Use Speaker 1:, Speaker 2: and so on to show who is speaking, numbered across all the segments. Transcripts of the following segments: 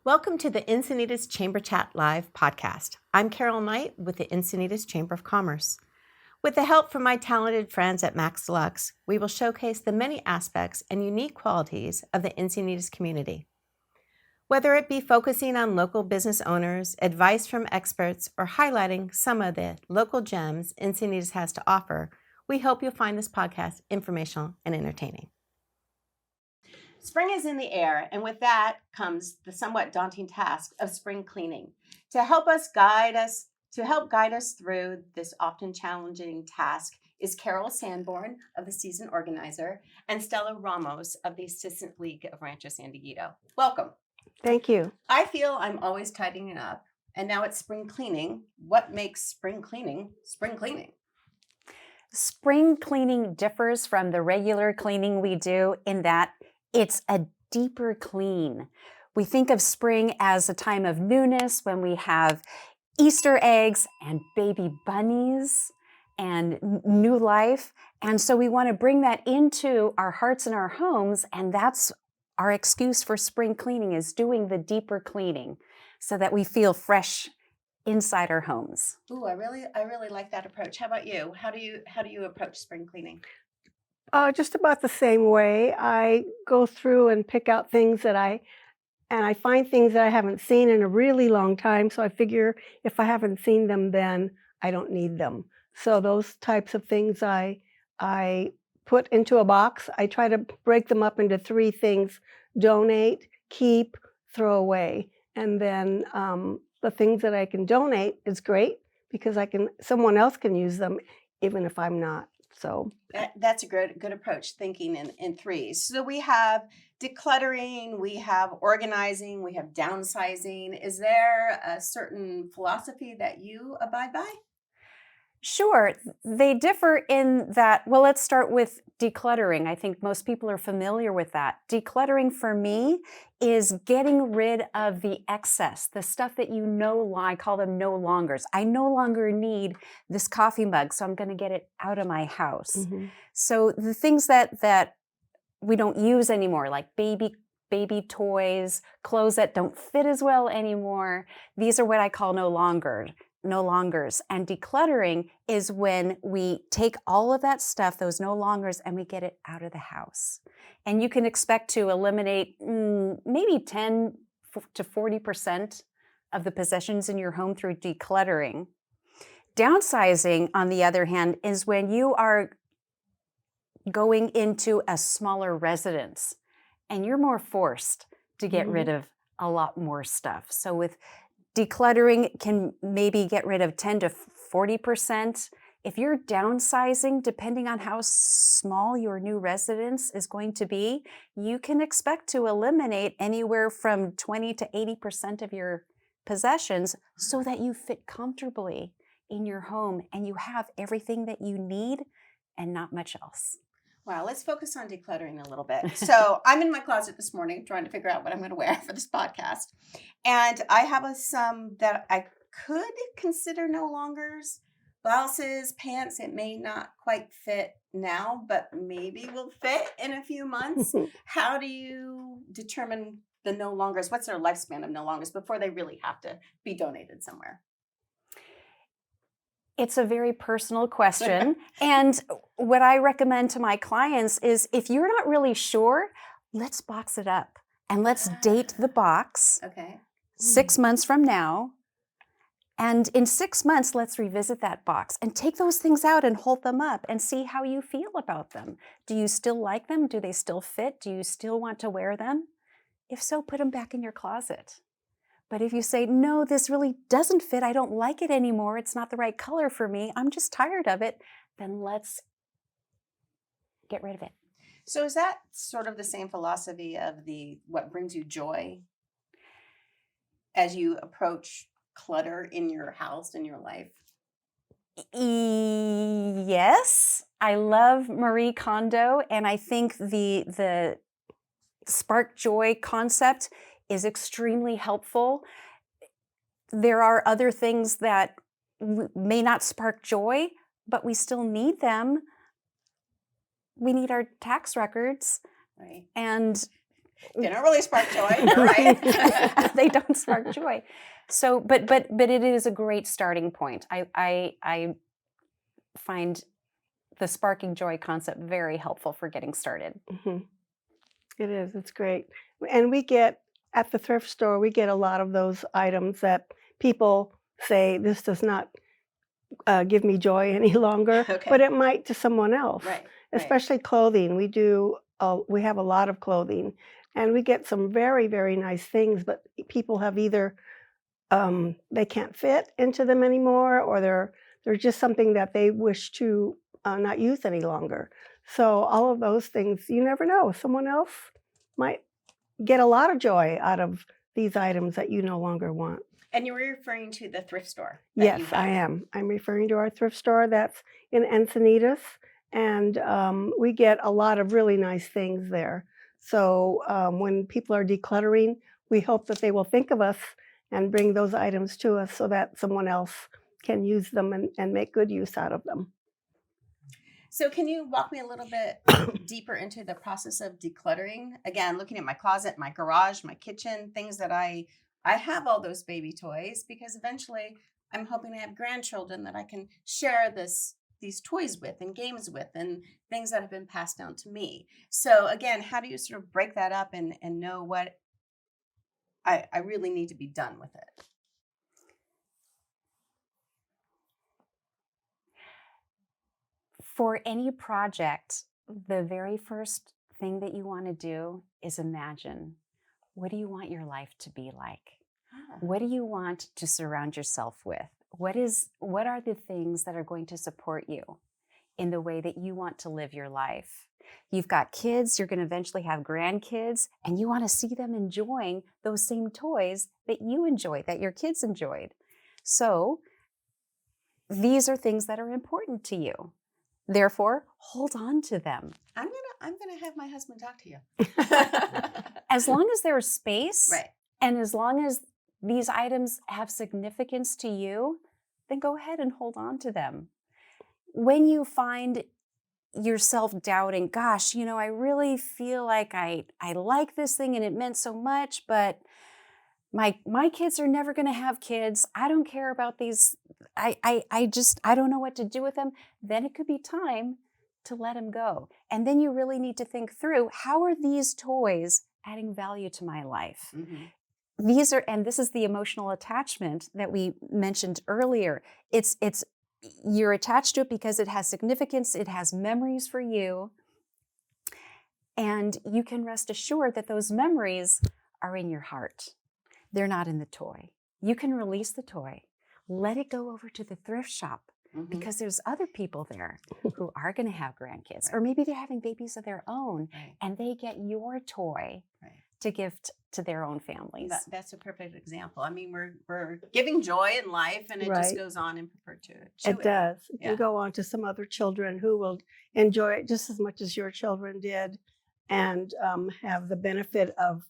Speaker 1: Welcome to the Encinitas Chamber Chat Live podcast. I'm Carol Knight with the Encinitas Chamber of Commerce. With the help from my talented friends at Max Deluxe, we will showcase the many aspects and unique qualities of the Encinitas community. Whether it be focusing on local business owners, advice from experts, or highlighting some of the local gems Encinitas has to offer, we hope you'll find this podcast informational and entertaining. Spring is in the air, and with that comes the somewhat daunting task of spring cleaning. To help guide us through this often challenging task is Carol Sanborn of the Season Organizer and Stella Ramos of the Assistant League of Rancho San Dieguito. Welcome.
Speaker 2: Thank you.
Speaker 1: I feel I'm always tidying up, and now it's spring cleaning. What makes spring cleaning spring cleaning?
Speaker 2: Spring cleaning differs from the regular cleaning we do in that it's a deeper clean. We think of spring as a time of newness when we have Easter eggs and baby bunnies and new life. And so we want to bring that into our hearts and our homes. And that's our excuse for spring cleaning, is doing the deeper cleaning so that we feel fresh inside our homes.
Speaker 1: Ooh, I really like that approach. How about you? How do you approach spring cleaning?
Speaker 2: Just about the same way. I go through and pick out things that I find things that I haven't seen in a really long time. So I figure if I haven't seen them, then I don't need them. So those types of things I put into a box. I try to break them up into 3 things: donate, keep, throw away. And then the things that I can donate is great because someone else can use them even if I'm not. So
Speaker 1: that's a good approach, thinking in 3s. So we have decluttering, we have organizing, we have downsizing. Is there a certain philosophy that you abide by?
Speaker 2: Sure, they differ in that, well, let's start with decluttering. I think most people are familiar with that. Decluttering for me is getting rid of the excess, the stuff that I call them no longers. I no longer need this coffee mug, so I'm going to get it out of my house.
Speaker 1: Mm-hmm.
Speaker 2: So the things that we don't use anymore, like baby toys, clothes that don't fit as well anymore, these are what I call no longers. And decluttering is when we take all of that stuff, those no longers, and we get it out of the house. And you can expect to eliminate maybe 10 to 40% of the possessions in your home through decluttering. Downsizing, on the other hand, is when you are going into a smaller residence and you're more forced to get rid of a lot more stuff. So with decluttering can maybe get rid of 10 to 40%. If you're downsizing, depending on how small your new residence is going to be, you can expect to eliminate anywhere from 20 to 80% of your possessions so that you fit comfortably in your home and you have everything that you need and not much else.
Speaker 1: Wow, let's focus on decluttering a little bit. So I'm in my closet this morning trying to figure out what I'm going to wear for this podcast. And I have some that I could consider no longers. Blouses, pants, it may not quite fit now, but maybe will fit in a few months. How do you determine the no longers? What's their lifespan of no longers before they really have to be donated somewhere?
Speaker 2: It's a very personal question. And what I recommend to my clients is, if you're not really sure, let's box it up and let's date the box.
Speaker 1: Okay.
Speaker 2: 6 months from now. And in 6 months, let's revisit that box and take those things out and hold them up and see how you feel about them. Do you still like them? Do they still fit? Do you still want to wear them? If so, put them back in your closet. But if you say, no, this really doesn't fit, I don't like it anymore, it's not the right color for me, I'm just tired of it, then let's get rid of it.
Speaker 1: So is that sort of the same philosophy of what brings you joy as you approach clutter in your house, in your life?
Speaker 2: Yes, I love Marie Kondo, and I think the spark joy concept is extremely helpful. There are other things that may not spark joy, but we still need them. We need our tax records.
Speaker 1: Right.
Speaker 2: And
Speaker 1: They don't really spark joy, you're right.
Speaker 2: They don't spark joy. So, but it is a great starting point. I find the sparking joy concept very helpful for getting started.
Speaker 3: Mhm. It is. It's great. And we get at the thrift store, we get a lot of those items that people say this does not give me joy any longer,
Speaker 1: Okay.
Speaker 3: but it might to someone else.
Speaker 1: Right.
Speaker 3: Especially clothing. We have a lot of clothing, and we get some very, very nice things, but people have either they can't fit into them anymore, or they're just something that they wish to not use any longer. So all of those things, you never know. Someone else might get a lot of joy out of these items that you no longer want.
Speaker 1: And you were referring to the thrift store. That you
Speaker 3: Yes, I
Speaker 1: have.
Speaker 3: am. I'm referring to our thrift store that's in Encinitas, and we get a lot of really nice things there. So when people are decluttering, we hope that they will think of us and bring those items to us so that someone else can use them and make good use out of them.
Speaker 1: So can you walk me a little bit deeper into the process of decluttering? Again, looking at my closet, my garage, my kitchen, things that I have all those baby toys because eventually I'm hoping to have grandchildren that I can share these toys with and games with and things that have been passed down to me. So again, how do you sort of break that up and know what I really need to be done with it?
Speaker 2: For any project, the very first thing that you want to do is imagine, what do you want your life to be like? What do you want to surround yourself with? What are the things that are going to support you in the way that you want to live your life? You've got kids, you're going to eventually have grandkids, and you want to see them enjoying those same toys that you enjoyed, that your kids enjoyed. So these are things that are important to you. Therefore, hold on to them.
Speaker 1: I'm gonna have my husband talk to you.
Speaker 2: As long as there's space,
Speaker 1: Right.
Speaker 2: and as long as these items have significance to you, then go ahead and hold on to them. When you find yourself doubting, gosh, I really feel like I like this thing and it meant so much, but my kids are never going to have kids. I don't care about these. I don't know what to do with them. Then it could be time to let them go. And then you really need to think through, how are these toys adding value to my life?
Speaker 1: Mm-hmm.
Speaker 2: And this is the emotional attachment that we mentioned earlier. You're attached to it because it has significance, it has memories for you, and you can rest assured that those memories are in your heart. They're not in the toy. You can release the toy, let it go over to the thrift shop, because there's other people there who are going to have grandkids, or maybe they're having babies of their own, and they get your toy to gift to their own families.
Speaker 1: That's a perfect example. I mean, we're giving joy in life, and it just goes on in perpetuity.
Speaker 3: It does. It can go on to some other children who will enjoy it just as much as your children did, and have the benefit of.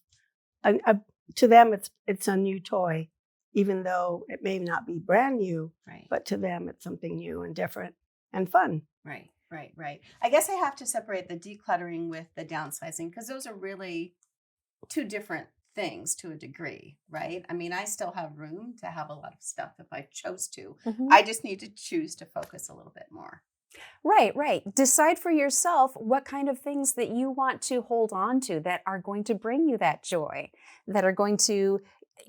Speaker 3: To them, it's a new toy, even though it may not be brand new. But to them, it's something new and different and fun.
Speaker 1: Right. I guess I have to separate the decluttering with the downsizing because those are really two different things to a degree, right? I mean, I still have room to have a lot of stuff if I chose to. I just need to choose to focus a little bit more.
Speaker 2: Right. Decide for yourself what kind of things that you want to hold on to that are going to bring you that joy, that are going to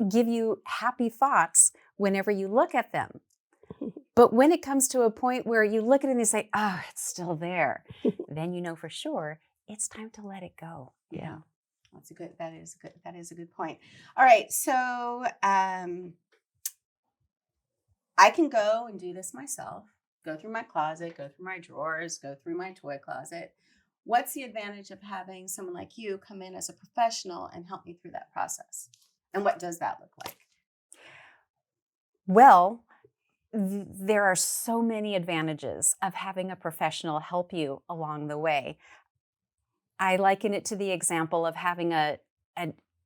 Speaker 2: give you happy thoughts whenever you look at them. But when it comes to a point where you look at it and you say, oh, it's still there, then you know for sure it's time to let it go.
Speaker 1: Yeah. That is a good point. All right. So I can go and do this myself. Go through my closet, go through my drawers, go through my toy closet. What's the advantage of having someone like you come in as a professional and help me through that process? And what does that look like?
Speaker 2: Well, there are so many advantages of having a professional help you along the way. I liken it to the example of having a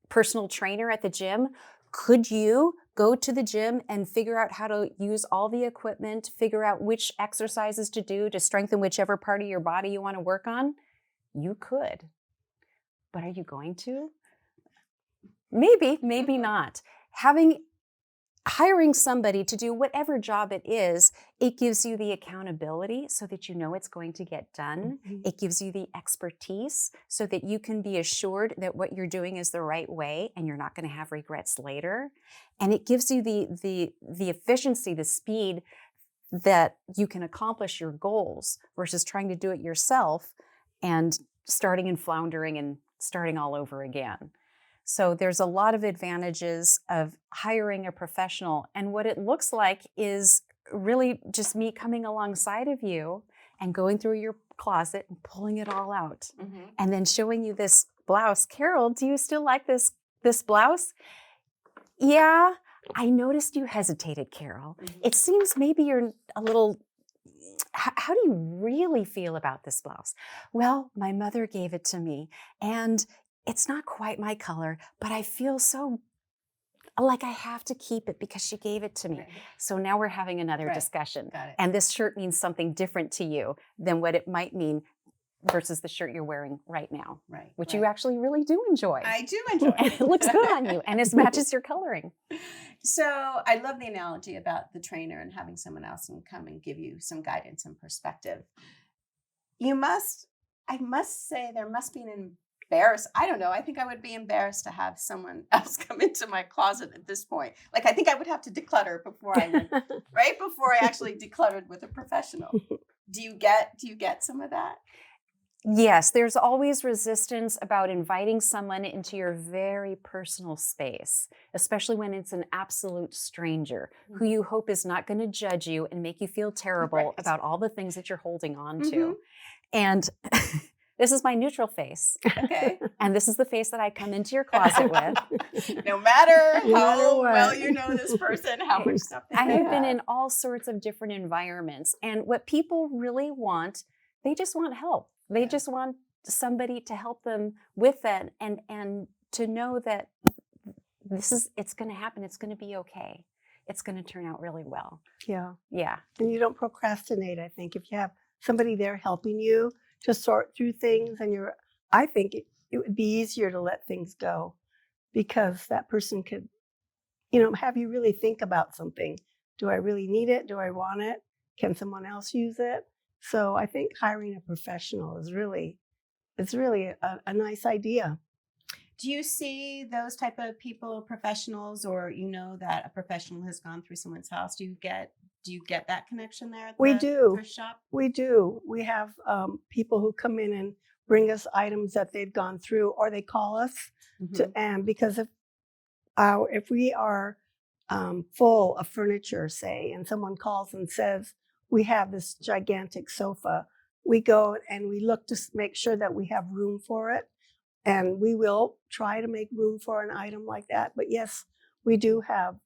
Speaker 2: personal trainer at the gym. Could you go to the gym and figure out how to use all the equipment, figure out which exercises to do to strengthen whichever part of your body you want to work on? You could. But are you going to? maybe not. Hiring somebody to do whatever job it is, it gives you the accountability so that you know it's going to get done.
Speaker 3: Mhm.
Speaker 2: It gives you the expertise so that you can be assured that what you're doing is the right way and you're not going to have regrets later. And it gives you the efficiency, the speed that you can accomplish your goals versus trying to do it yourself and starting and floundering and starting all over again. So there's a lot of advantages of hiring a professional. And what it looks like is really just me coming alongside of you and going through your closet and pulling it all out.
Speaker 1: Mm-hmm.
Speaker 2: And then showing you this blouse. Carol, do you still like this blouse? Yeah, I noticed you hesitated, Carol.
Speaker 1: Mm-hmm.
Speaker 2: It seems maybe you're a little... How do you really feel about this blouse? Well, my mother gave it to me, and it's not quite my color, but I feel so like I have to keep it because she gave it to me.
Speaker 1: Right.
Speaker 2: So now we're having another
Speaker 1: Right.
Speaker 2: discussion.
Speaker 1: Got it.
Speaker 2: And this shirt means something different to you than what it might mean versus the shirt you're wearing right now,
Speaker 1: Right.
Speaker 2: which
Speaker 1: right.
Speaker 2: you actually really do enjoy.
Speaker 1: I do enjoy
Speaker 2: And it looks good on you, and it matches your coloring.
Speaker 1: So I love the analogy about the trainer and having someone else and come and give you some guidance and perspective. I must say, there must be an I don't know. I think I would be embarrassed to have someone else come into my closet at this point. Like, I think I would have to declutter before I would, right before I actually decluttered with a professional. Do you get some of that?
Speaker 2: Yes, there's always resistance about inviting someone into your very personal space, especially when it's an absolute stranger who you hope is not going to judge you and make you feel terrible
Speaker 1: Right.
Speaker 2: about all the things that you're holding on
Speaker 1: Mhm.
Speaker 2: to. And this is my neutral face.
Speaker 1: Okay.
Speaker 2: And this is the face that I come into your closet with.
Speaker 1: No matter
Speaker 3: No
Speaker 1: how
Speaker 3: matter what.
Speaker 1: well you know this person, how much stuff they
Speaker 2: I have been
Speaker 1: have.
Speaker 2: in all sorts of different environments. And what people really want, they just want help. They just want somebody to help them with that and to know that it's going to happen. It's going to be okay. It's going to turn out really well.
Speaker 3: Yeah.
Speaker 2: Yeah.
Speaker 3: And you don't procrastinate, I think. If you have somebody there helping you to sort through things, and I think it would be easier to let things go because that person could, have you really think about something. Do I really need it? Do I want it? Can someone else use it? So I think hiring a professional is really a nice idea.
Speaker 1: Do you see those type of people, professionals, or that a professional has gone through someone's house? Do you get that connection there at
Speaker 3: We
Speaker 1: the
Speaker 3: do.
Speaker 1: thrift shop?
Speaker 3: We do. We have people who come in and bring us items that they've gone through, or they call us and because if we are full of furniture, say, and someone calls and says we have this gigantic sofa, we go and we look to make sure that we have room for it, and we will try to make room for an item like that. But yes, we do have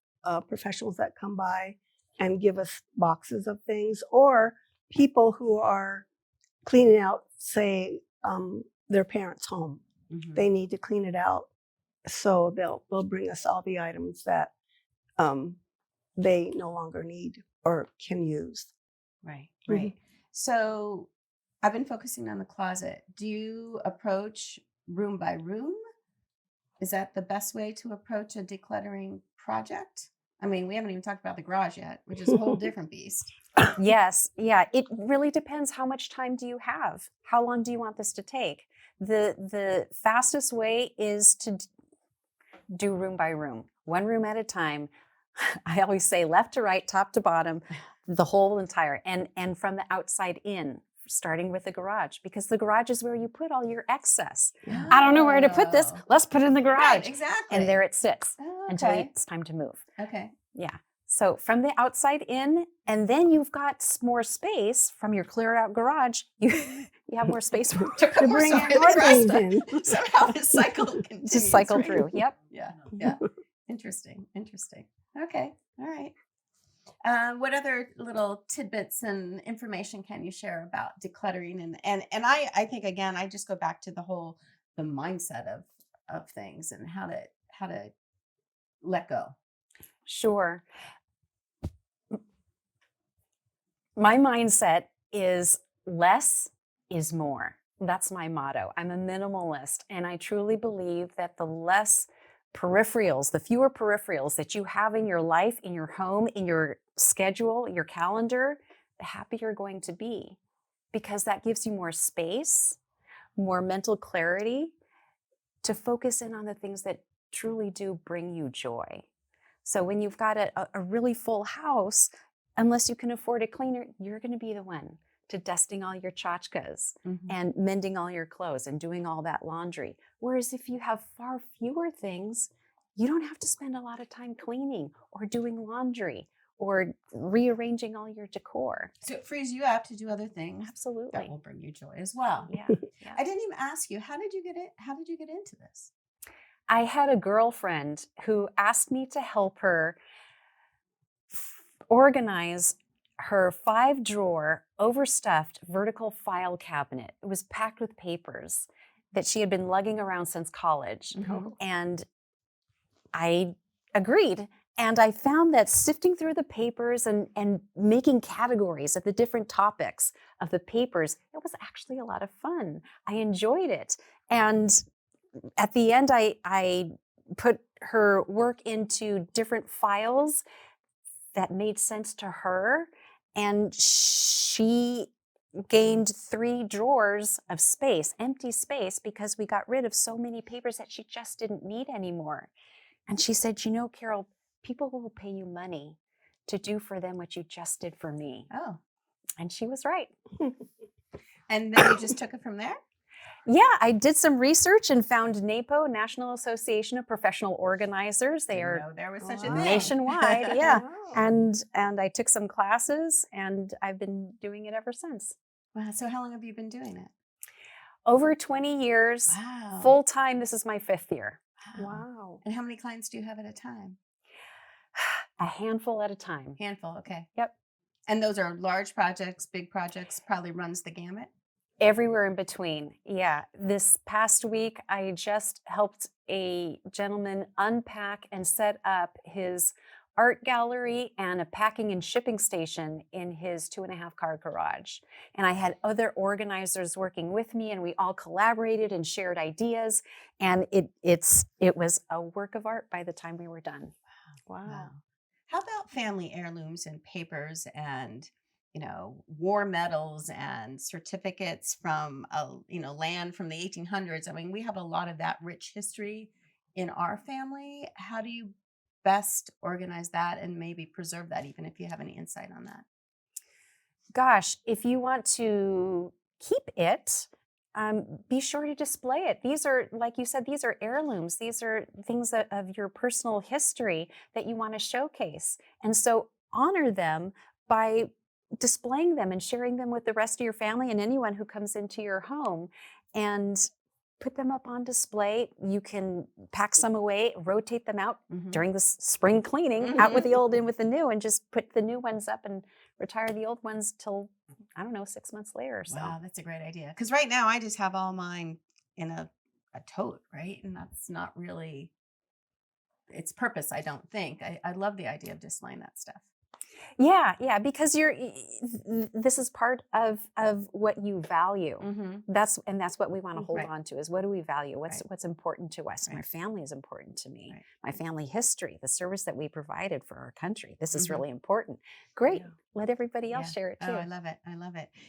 Speaker 3: professionals that come by and give us boxes of things, or people who are cleaning out, say, their parents' home. They need to clean it out, so they'll bring us all the items that they no longer need or can use.
Speaker 1: Right.
Speaker 3: Mhm.
Speaker 1: So I've been focusing on the closet. Do you approach room by room? Is that the best way to approach a decluttering project? I mean, we haven't even talked about the garage yet, which is a whole different beast.
Speaker 2: Yes. Yeah. It really depends. How much time do you have? How long do you want this to take? The fastest way is to do room by room, one room at a time. I always say left to right, top to bottom, the whole entire, and from the outside in, starting with the garage, because the garage is where you put all your excess. I don't know where to put this. Let's put it in the garage.
Speaker 1: Right, exactly.
Speaker 2: And there it sits until
Speaker 1: Okay.
Speaker 2: it's time to move.
Speaker 1: Okay.
Speaker 2: Yeah. So from the outside in, and then you've got more space from your cleared out garage. You have more space
Speaker 3: To bring
Speaker 1: More
Speaker 3: more
Speaker 1: stuff.
Speaker 3: things in.
Speaker 1: Somehow the cycle continues.
Speaker 2: Just cycle
Speaker 1: right?
Speaker 2: through. Yep.
Speaker 1: Yeah. Interesting. Okay. All right. What other little tidbits and information can you share about decluttering? And I think, again, I just go back to the mindset of things and how to let go.
Speaker 2: Sure. My mindset is less is more. That's my motto. I'm a minimalist, and I truly believe that the less peripherals, the fewer peripherals that you have in your life, in your home, in your schedule, your calendar, the happier you're going to be, because that gives you more space, more mental clarity to focus in on the things that truly do bring you joy. So when you've got a really full house, unless you can afford a cleaner, you're going to be the one to dusting all your tchotchkes and mending all your clothes and doing all that laundry. Whereas if you have far fewer things, you don't have to spend a lot of time cleaning or doing laundry or rearranging all your decor.
Speaker 1: So it frees you up to do other things
Speaker 2: Absolutely.
Speaker 1: that will bring you joy as well.
Speaker 2: Yeah.
Speaker 1: I didn't even ask you, how did you get into this?
Speaker 2: I had a girlfriend who asked me to help her organize her 5-drawer overstuffed vertical file cabinet. It was packed with papers that she had been lugging around since college. And I agreed. And I found that sifting through the papers and making categories of the different topics of the papers, it was actually a lot of fun. I enjoyed it. And at the end, I put her work into different files that made sense to her. And she gained 3 drawers of space, empty space, because we got rid of so many papers that she just didn't need anymore. And she said, you know, Carol, people will pay you money to do for them what you just did for me.
Speaker 1: Oh.
Speaker 2: And she was right.
Speaker 1: And then you just took it from there?
Speaker 2: Yeah, I did some research and found NAPO, National Association of Professional Organizers. They are
Speaker 1: there was such a thing.
Speaker 2: Nationwide, yeah.
Speaker 3: Wow.
Speaker 2: And I took some classes, and I've been doing it ever since.
Speaker 1: Wow. So how long have you been doing it?
Speaker 2: Over 20 years,
Speaker 1: Wow.
Speaker 2: full time. This is my 5th year.
Speaker 3: Wow.
Speaker 1: And how many clients do you have at a time?
Speaker 2: A handful at a time.
Speaker 1: Handful. Okay.
Speaker 2: Yep.
Speaker 1: And those are large projects, big projects, probably runs the gamut.
Speaker 2: Everywhere in between. Yeah. This past week, I just helped a gentleman unpack and set up his art gallery and a packing and shipping station in his 2.5-car garage. And I had other organizers working with me, and we all collaborated and shared ideas. And it was a work of art by the time we were done.
Speaker 1: Wow. How about family heirlooms and papers and war medals and certificates from land from the 1800s? I mean, we have a lot of that rich history in our family. How do you best organize that and maybe preserve that, even if you have any insight on that?
Speaker 2: Gosh, if you want to keep it, be sure to display it. These are, like you said, these are heirlooms. These are things of your personal history that you want to showcase. And so honor them by displaying them and sharing them with the rest of your family and anyone who comes into your home, and put them up on display. You can pack some away, rotate them out during the spring cleaning, out with the old, in with the new, and just put the new ones up and retire the old ones till, I don't know, 6 months later. So.
Speaker 1: Wow, that's a great idea. Because right now I just have all mine in a tote, right? And that's not really its purpose, I don't think. I love the idea of displaying that stuff.
Speaker 2: Yeah, because this is part of what you value. That's what we want to hold on to, is what do we value? What's important to us? My family is important to me. My family history, the service that we provided for our country. This is really important. Great. Yeah. Let everybody else share it too.
Speaker 1: Oh, I love it.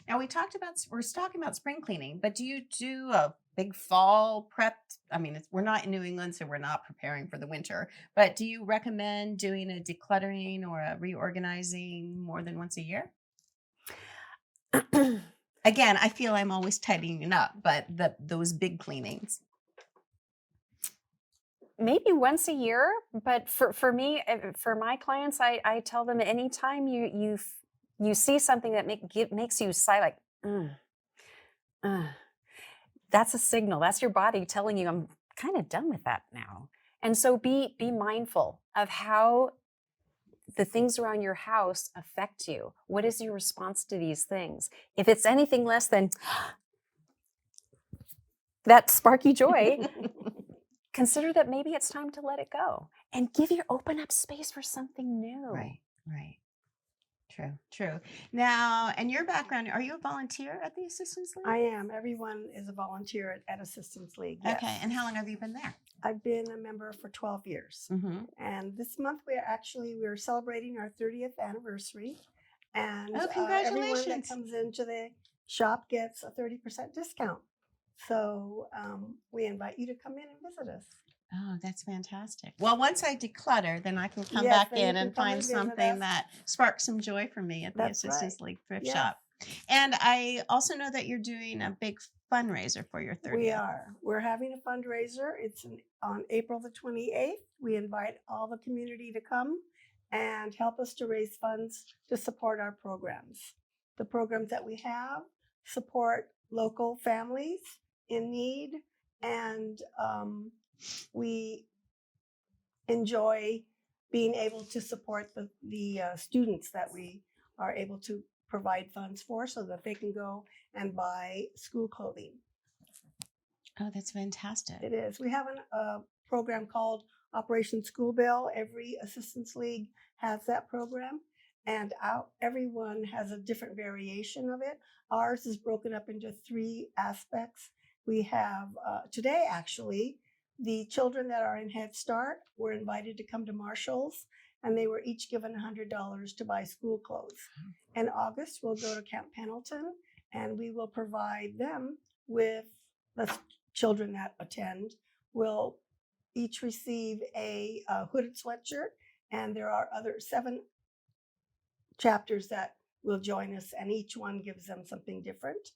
Speaker 1: Now we're talking about spring cleaning, but do you do a big fall prep? I mean, we're not in New England, so we're not preparing for the winter, but do you recommend doing a decluttering or a reorganizing more than once a year? Again, I feel I'm always tidying up, but those big cleanings.
Speaker 2: Maybe once a year, but for me, for my clients, I tell them anytime you see something that makes you sigh, like, that's a signal. That's your body telling you, I'm kind of done with that now. And so be mindful of how the things around your house affect you. What is your response to these things? If it's anything less than that sparky joy, consider that maybe it's time to let it go and open up space for something new.
Speaker 1: Right. True. Now, and your background, are you a volunteer at the Assistance League?
Speaker 3: I am. Everyone is a volunteer at Assistance League. Yes.
Speaker 1: Okay, and how long have you been there?
Speaker 3: I've been a member for 12 years.
Speaker 1: Mm-hmm.
Speaker 3: And this month we're celebrating our 30th anniversary. And
Speaker 1: Oh,
Speaker 3: everyone that
Speaker 1: congratulations.
Speaker 3: comes into the shop gets a 30% discount. So we invite you to come in and visit us.
Speaker 1: Oh, that's fantastic. Well, once I declutter, then I can come
Speaker 3: Yes,
Speaker 1: back
Speaker 3: then you
Speaker 1: in
Speaker 3: can
Speaker 1: and
Speaker 3: come
Speaker 1: find
Speaker 3: and visit
Speaker 1: something
Speaker 3: us.
Speaker 1: that sparks some joy for me at the
Speaker 3: That's
Speaker 1: Assistance
Speaker 3: right.
Speaker 1: League thrift
Speaker 3: Yes.
Speaker 1: shop. And I also know that you're doing a big fundraiser for your 30th.
Speaker 3: We are. We're having a fundraiser. It's on April the 28th. We invite all the community to come and help us to raise funds to support our programs. The programs that we have support local families in need, and we enjoy being able to support the students that we are able to provide funds for so that they can go and buy school clothing.
Speaker 1: Oh, that's fantastic.
Speaker 3: It is. We have a program called Operation School Bell. Every Assistance League has that program, and everyone has a different variation of it. Ours is broken up into 3 aspects. We have, today actually, the children that are in Head Start were invited to come to Marshall's, and they were each given $100 to buy school clothes. In August, we'll go to Camp Pendleton, and we will provide them with the children that attend will each receive a hooded sweatshirt, and there are other 7 chapters that will join us, and each one gives them something different.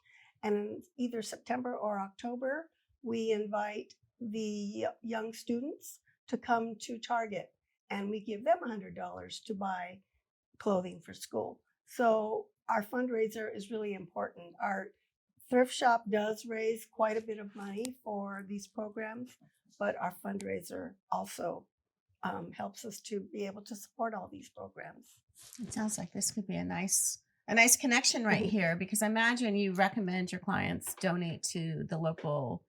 Speaker 3: And in either September or October, we invite the young students to come to Target, and we give them $100 to buy clothing for school. So our fundraiser is really important. Our thrift shop does raise quite a bit of money for these programs, but our fundraiser also helps us to be able to support all these programs.
Speaker 1: It sounds like this could be a nice connection right here, because I imagine you recommend your clients donate to the local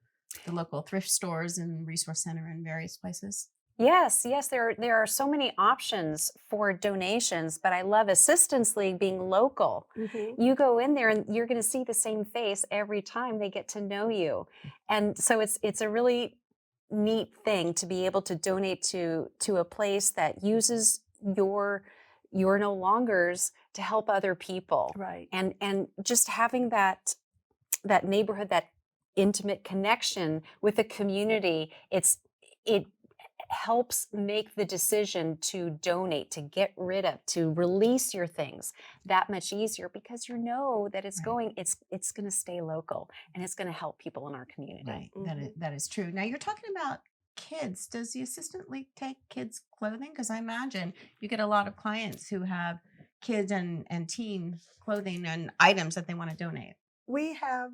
Speaker 1: thrift stores and resource center in various places.
Speaker 2: Yes, there are so many options for donations, but I love Assistance League being local.
Speaker 3: Mm-hmm.
Speaker 2: You go in there and you're going to see the same face every time they get to know you. And so it's a really neat thing to be able to donate to a place that uses your no longers to help other people.
Speaker 3: Right.
Speaker 2: And just having that neighborhood, that intimate connection with the community, it helps make the decision to donate, to get rid of, to release your things that much easier, because you know that it's
Speaker 1: Right.
Speaker 2: it's going to stay local and it's going to help people in our community.
Speaker 1: Right.
Speaker 3: Mm-hmm.
Speaker 1: That is true. Now, you're talking about kids. Does the Assistant League take kids' clothing? Because I imagine you get a lot of clients who have kids and teen clothing and items that they want to donate.
Speaker 3: We have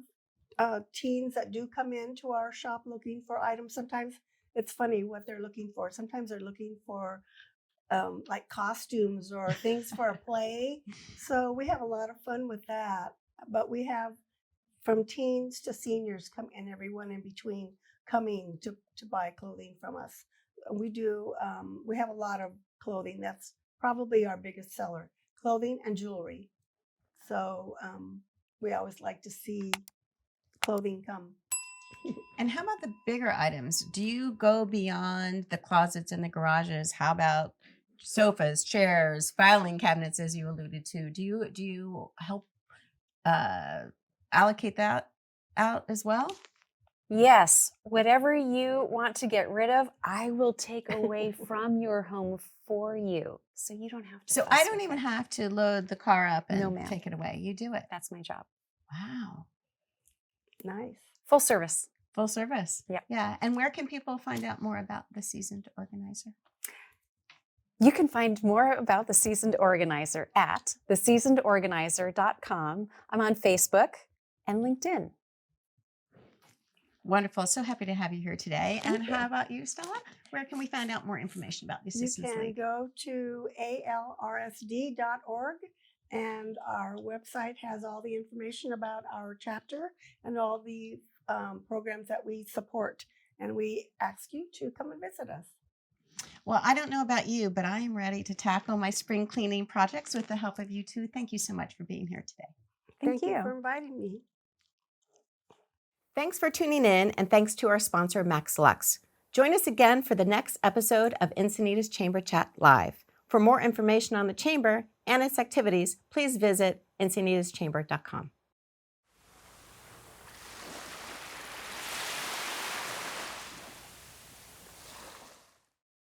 Speaker 3: teens that do come into our shop looking for items. Sometimes it's funny what they're looking for. Sometimes they're looking for like costumes or things for a play. So we have a lot of fun with that. But we have from teens to seniors come and everyone in between coming to buy clothing from us. We do. We have a lot of clothing. That's probably our biggest seller, clothing and jewelry. So we always like to see clothing come.
Speaker 1: And how about the bigger items? Do you go beyond the closets and the garages? How about sofas, chairs, filing cabinets, as you alluded to? Do you help allocate that out as well?
Speaker 2: Yes, whatever you want to get rid of, I will take away from your home for you, so you don't have to.
Speaker 1: So I don't even have to load the car up and
Speaker 2: No, ma'am.
Speaker 1: take it away. You do it.
Speaker 2: That's my job.
Speaker 1: Wow.
Speaker 3: Nice.
Speaker 2: Full service.
Speaker 1: Full service.
Speaker 2: Yep.
Speaker 1: Yeah. And where can people find out more about the Seasoned Organizer?
Speaker 2: You can find more about the Seasoned Organizer at theseasonedorganizer.com. I'm on Facebook and LinkedIn.
Speaker 1: Wonderful. So happy to have you here today.
Speaker 3: Thank
Speaker 1: And
Speaker 3: you.
Speaker 1: how about you, Stella? Where can we find out more information about the
Speaker 3: You
Speaker 1: Assistance
Speaker 3: can
Speaker 1: League?
Speaker 3: go to alrsd.org, and our website has all the information about our chapter and all the programs that we support. And we ask you to come and visit us.
Speaker 1: Well, I don't know about you, but I am ready to tackle my spring cleaning projects with the help of you two. Thank you so much for being here today.
Speaker 2: Thank
Speaker 3: you
Speaker 2: you.
Speaker 3: for inviting me.
Speaker 1: Thanks for tuning in, and thanks to our sponsor, Max Lux. Join us again for the next episode of Encinitas Chamber Chat Live. For more information on the Chamber and its activities, please visit encinitaschamber.com.